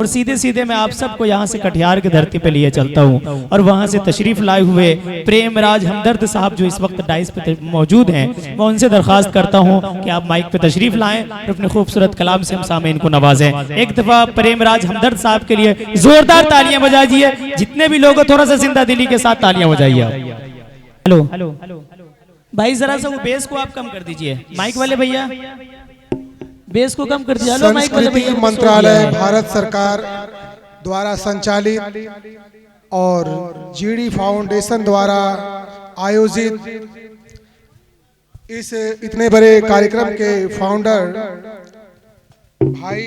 और सीधे सीधे मैं आप सबको यहाँ से कटिहार की धरती पे लिए चलता हूँ और वहाँ से तशरीफ लाए हुए प्रेमराज हमदर्द साहब जो इस वक्त डाइस पे मौजूद हैं, मैं उनसे दरख्वास्त करता हूँ कि आप माइक पे तशरीफ लाएं और अपने खूबसूरत कलाम से हम सामईन को नवाजें। एक दफा प्रेमराज हमदर्द साहब के लिए जोरदार तालियां बजाइए। जितने भी लोग थोड़ा सा जिंदा दिली के साथ तालियां बजाइए। हेलो भाई, जरा सा वो बेस को आप कम कर दीजिए, माइक वाले भैया बेस को कम कर दिया। हेलो माइक वाले भैया। मंत्रालय भारत सरकार द्वारा संचालित और जीडी फाउंडेशन द्वारा आयोजित इस इतने बड़े कार्यक्रम के फाउंडर भाई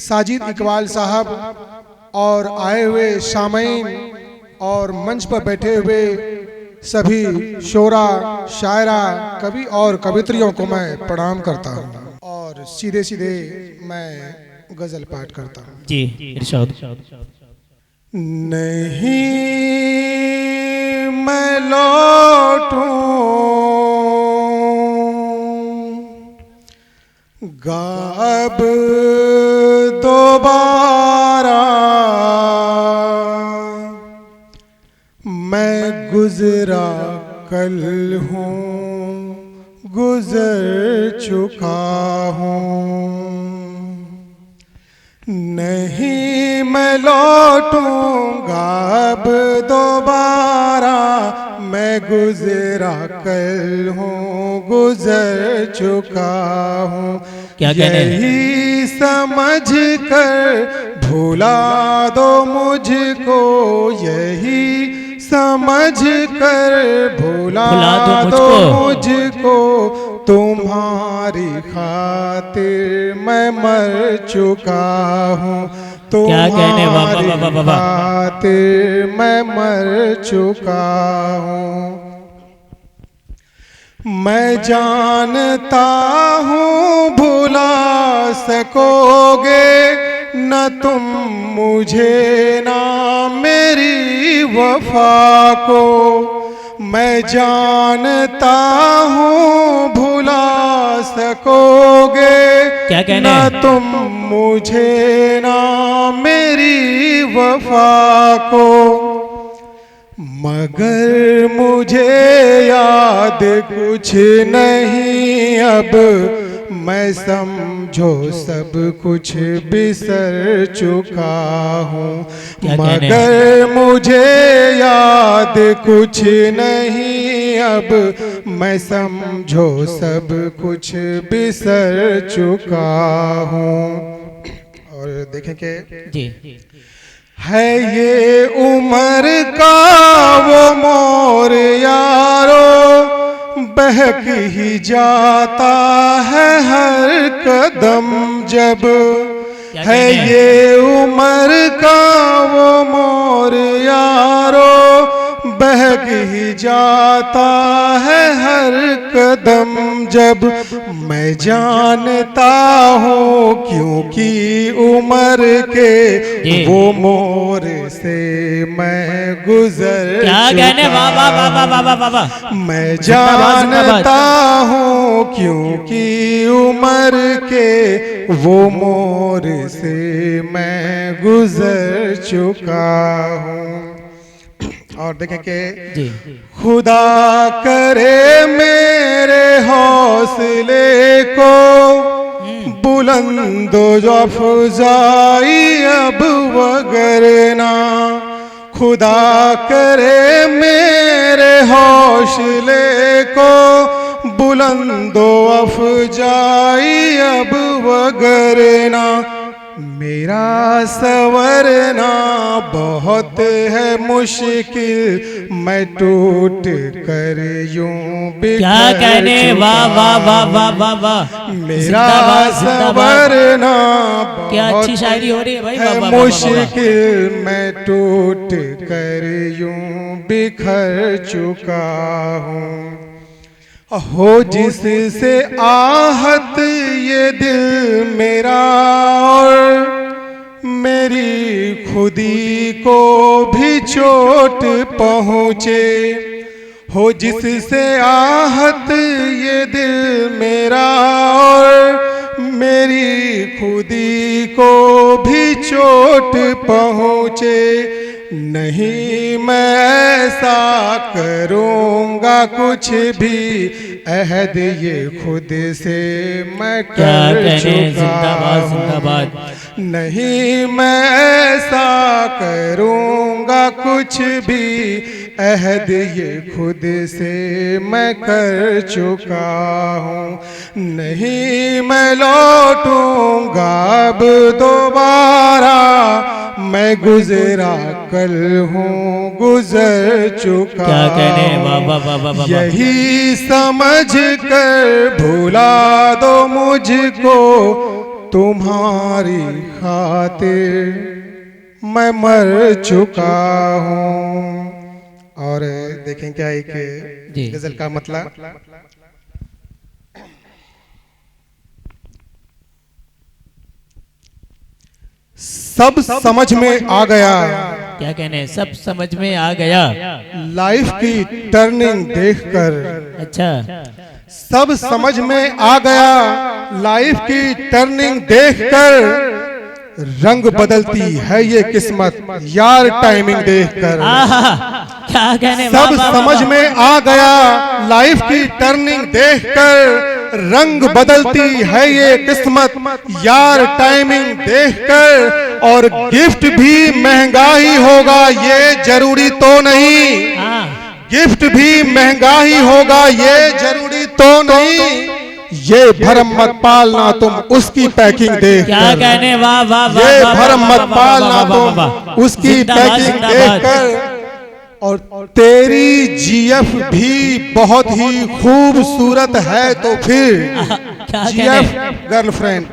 साजिद इकबाल साहब और आए हुए सामईन और मंच पर बैठे हुए सभी शोरा, शायरा, कवि और कवित्रियों को मैं प्रणाम करता हूँ और सीधे सीधे मैं गजल पाठ करता हूँ। जी इरशाद। नहीं मैं लौटूं गाब दोबारा, मैं गुजरा कल हूँ गुजर चुका हूँ। नहीं मैं लौटूंगा अब दोबारा, मैं गुजरा कल हूँ गुजर चुका हूँ। यही समझ कर भुला दो मुझको, यही समझ कर भुला दो मुझको, तुम्हारी खातिर मैं मर चुका हूँ, तुम्हारी खातिर मैं मर चुका हूँ। मैं जानता हूँ भुला सकोगे न तुम मुझे ना मेरी वफा को, मैं जानता हूँ भुला सकोगे न तुम मुझे ना मेरी वफा को, मगर मुझे याद कुछ नहीं अब, मैं समझो सब कुछ बिसर चुका हूँ। मगर मुझे याद कुछ नहीं अब, मैं समझो सब कुछ बिसर चुका हूँ। और देखें कि जी है ये उम्र का वो मोर यारो, बहक ही जाता है हर कदम जब, है ये उम्र का वो मोर यारो, बहक ही जाता है हर कदम जब, मैं जानता हूँ क्योंकि उम्र के वो मोर से मैं गुजर चुका, मैं जानता हूँ क्योंकि उम्र के वो मोर से मैं गुजर चुका हूँ। और देखें कि खुदा करे मेरे हौसले को बुलंद अफ़ज़ाई अब वगरना, खुदा करे मेरे हौसले को बुलंद अफ़ज़ाई अब वगरना, मेरा सवरना बहुत है मुश्किल, मैं टूट कर यूं बिखर चुका, मेरा सवरना क्या अच्छी शायरी हो रही है भाई, है मुश्किल, मैं टूट कर यूं बिखर चुका हूँ। हो जिससे आहत ये दिल मेरा और मेरी खुदी को भी चोट पहुँचे, हो जिससे आहत ये दिल मेरा और मेरी खुदी को भी चोट पहुँचे, नहीं मैं ऐसा करूँगा कुछ भी, अहद ये खुद से मैं कर चुका हूँ। नहीं मैं ऐसा करूँगा कुछ भी, अहद ये खुद से मैं कर चुका हूँ। नहीं मैं लौटूंगा अब दोबारा, मैं गुजरा कल हूँ गुजर चुका। क्या कहने, वाह वाह वाह वाह वाह। यही समझ कर भुला दो मुझको, तुम्हारी खातिर मैं मर चुका हूँ। और देखें क्या एक गजल का मतलब, सब समझ में आ गया। क्या कहने, सब समझ में आ गया लाइफ की टर्निंग देखकर। अच्छा, सब समझ में आ गया लाइफ की टर्निंग देखकर, रंग बदलती है ये किस्मत यार टाइमिंग देखकर। क्या कहने, सब समझ में आ गया लाइफ की टर्निंग देखकर, रंग बदलती है ये किस्मत यार टाइमिंग देखकर। और गिफ्ट भी महंगा ही होगा ये जरूरी तो नहीं, गिफ्ट भी महंगा ही होगा ये जरूरी तो नहीं, ये भरम मत पालना तुम उसकी पैकिंग देख। क्या कहने, वाह वाह वाह। ये भरम मत पालना तुम उसकी पैकिंग देखकर। और तेरी जीएफ भी बहुत ही खूबसूरत है तो फिर जीएफ गर्लफ्रेंड,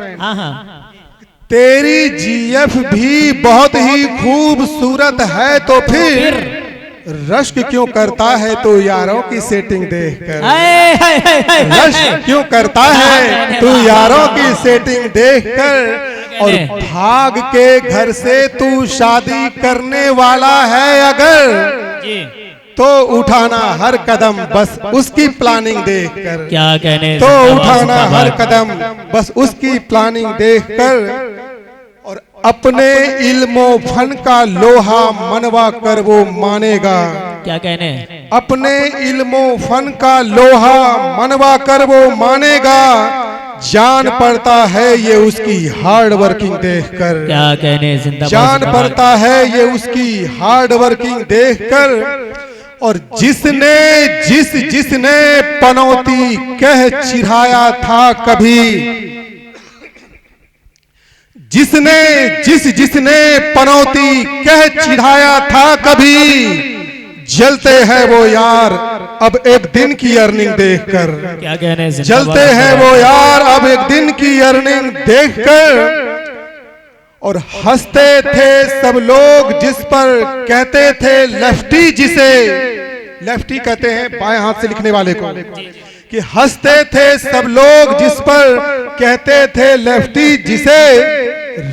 तेरी जीएफ भी बहुत ही खूबसूरत है तो फिर रश्क क्यों करता है तू यारों की सेटिंग देखकर। रश्क क्यों करता है तू यारों की सेटिंग देखकर। और भाग के घर से तू शादी करने वाला है अगर, तो उठाना हर कदम बस उसकी प्लानिंग देखकर। क्या कहने, तो उठाना हर कदम बस उसकी प्लानिंग देखकर। और अपने इल्मो फन का लोहा मनवा कर वो मानेगा। क्या कहने, अपने इल्मो फन का लोहा मनवा कर वो मानेगा, जान पड़ता है ये उसकी हार्ड वर्किंग देखकर। क्या कहने, जान पड़ता है ये उसकी हार्ड वर्किंग देखकर। और जिसने पनौती कह चिढ़ाया था कभी, जिसने पनौती कह चिढ़ाया था कभी, जलते हैं वो यार अब एक दिन की अर्निंग देखकर। क्या कहने, जलते हैं वो यार अब एक दिन की अर्निंग देखकर। और हंसते थे सब लोग जिस पर कहते थे लेफ्टी, जिसे लेफ्टी कहते हैं बाएं हाथ से लिखने वाले को, कि हंसते थे सब लोग जिस पर कहते थे लेफ्टी, जिसे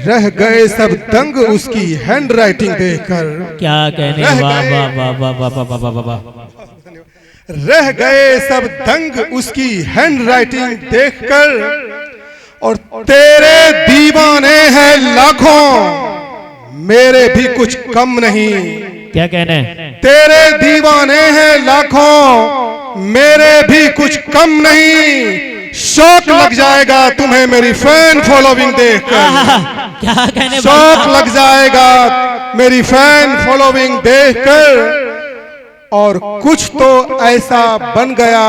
रह गए सब दंग उसकी हैंड राइटिंग देखकर। क्या कहने, वाह वाह वाह वाह वाह वाह वाह वाह। रह गए सब दंग उसकी हैंड राइटिंग देखकर। और तेरे दीवाने हैं लाखों, मेरे भी कुछ कम नहीं। क्या कहने, तेरे दीवाने हैं लाखों, मेरे भी कुछ कम नहीं। शौक लग जाएगा तुम्हें मेरी फैन फॉलोइंग देखकर। क्या कहने, शौक लग जाएगा मेरी फैन फॉलोइंग देखकर। और कुछ तो ऐसा बन गया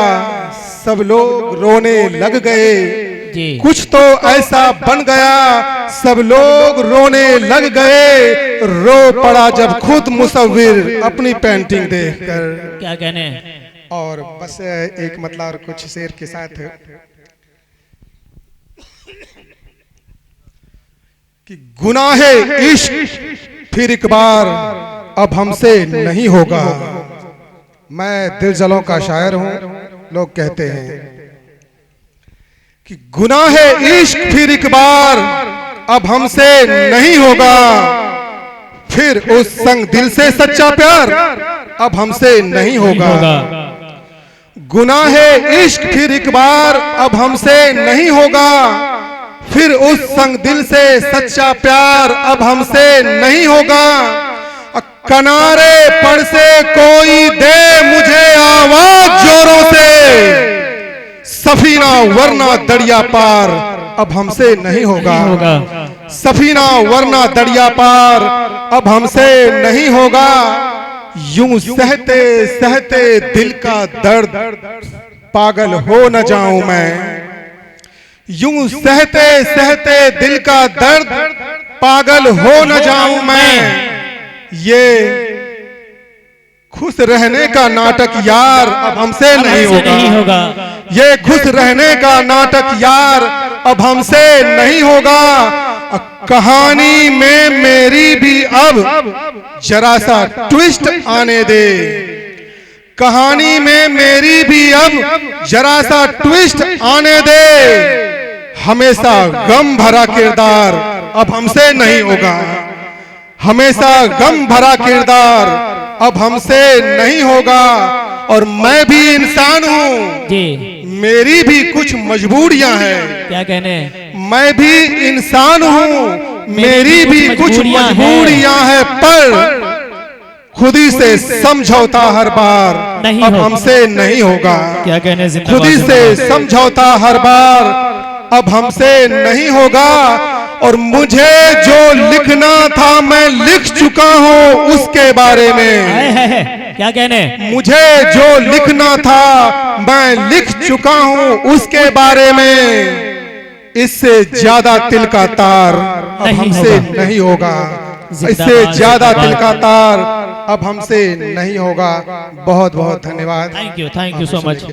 सब लोग रोने लग गए। कुछ तो ऐसा बन गया सब लोग रोने लग गए। रो पड़ा जब खुद मुसव्विर अपनी पेंटिंग देखकर। क्या कहने। और बस एक मतलब और कुछ शेर के साथ कि गुनाहे इश्क फिर एक बार अब हमसे नहीं होगा। मैं दिल जलों का शायर हूं, लोग कहते हैं कि गुनाहे इश्क फिर एक बार अब हमसे नहीं होगा। फिर उस संग दिल से सच्चा प्यार अब हमसे नहीं होगा। गुनाहे इश्क फिर एक बार अब हमसे नहीं होगा। फिर उस संग दिल से सच्चा प्यार अब हमसे नहीं होगा। किनारे पर से कोई दे मुझे आवाज जोरों से, सफीना वरना दरिया पार अब हमसे नहीं होगा। सफीना वरना दरिया पार अब हमसे नहीं होगा। यूं सहते सहते दिल का दर्द पागल हो न जाऊं मैं। यूं सहते सहते दिल का दर्द पागल हो न जाऊं मैं। ये खुश रहने का नाटक यार अब हमसे नहीं होगा। ये खुश रहने का नाटक यार अब हमसे नहीं होगा। कहानी में मेरी भी अब जरा सा ट्विस्ट आने दे। कहानी में मेरी भी अब जरा सा ट्विस्ट आने दे। हमेशा गम भरा किरदार अब हमसे नहीं होगा। हमेशा गम भरा किरदार अब हमसे नहीं होगा। और मैं भी इंसान हूँ जी, मेरी भी कुछ मजबूरियां हैं। क्या कहने? मैं भी इंसान हूँ, मेरी भी कुछ मजबूरियां हैं, पर खुदी से समझौता हर बार अब हमसे नहीं होगा। क्या कहने? खुदी से समझौता हर बार अब हमसे नहीं होगा। और मुझे जो लिखना था मैं लिख चुका हूँ उसके बारे में। क्या कहने? मुझे जो लिखना था मैं लिख चुका हूँ उसके बारे में। इससे ज्यादा तिल का तार अब हमसे नहीं होगा। इससे ज्यादा तिल का तार अब हमसे नहीं होगा। बहुत बहुत धन्यवाद। Thank you so much.